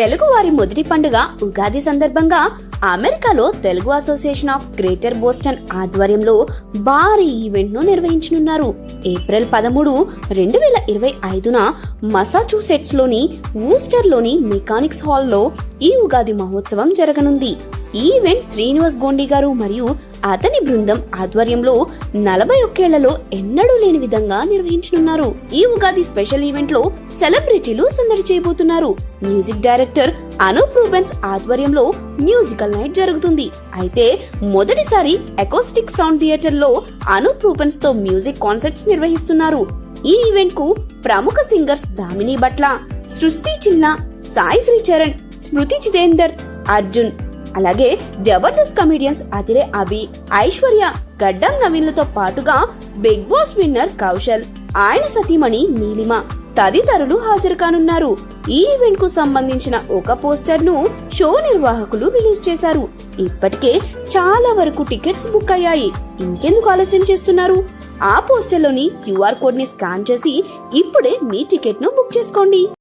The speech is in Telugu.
తెలుగువారి మొదటి పండుగ ఉగాది సందర్భంగా అమెరికాలో Telugu association of greater Boston ఆధ్వర్యంలో భారీ ఈవెంట్ ను నిర్వహించనున్నారు. ఏప్రిల్ 13, 2025న మసాచుసెట్స్ లోని వూస్టర్ లోని మెకానిక్స్ హాల్లో ఈ ఉగాది మహోత్సవం జరగనుంది. ఈ ఈవెంట్ శ్రీనివాస్ గోండి గారు మరియు అతని బృందం ఆధ్వర్యంలో 41 ఏళ్లలో ఎన్నడూ లేని విధంగా నిర్వహించనున్నారు. ఈ ఉగాది స్పెషల్ ఈవెంట్ లో సెలబ్రిటీలు సందడి చేయబోతున్నారు. మ్యూజిక్ డైరెక్టర్ అనూప్ రూబెన్స్ ఆధ్వర్యంలో మ్యూజికల్ నైట్ జరుగుతుంది. అయితే మొదటిసారి అకోస్టిక్ సౌండ్ థియేటర్ లో అనూప్ రూబెన్స్ తో మ్యూజిక్ కాన్సర్ట్స్ నిర్వహిస్తున్నారు. ఈ ఈవెంట్ కు ప్రముఖ సింగర్స్ దామిని భట్ల, సృష్టి చిన్న, సాయి శ్రీచరణ్, స్మృతి జితేందర్, అర్జున్, అలాగే జబర్దస్త్ కమెడియన్స్ అతిరే అభి, ఐశ్వర్య, గడ్డం నవీన్లతో పాటుగా బిగ్ బాస్ విన్నర్ కౌశల్, ఆయన సతీమణి నీలిమ తదితరులు హాజరు కానున్నారు. ఈ ఈవెంట్ కు సంబంధించిన ఒక పోస్టర్ ను షో నిర్వాహకులు రిలీజ్ చేశారు. ఇప్పటికే చాలా వరకు టికెట్స్ బుక్ అయ్యాయి. ఇంకెందుకు ఆలస్యం చేస్తున్నారు? ఆ పోస్టర్ లోని QR కోడ్ ని స్కాన్ చేసి ఇప్పుడే మీ టికెట్ ను బుక్ చేసుకోండి.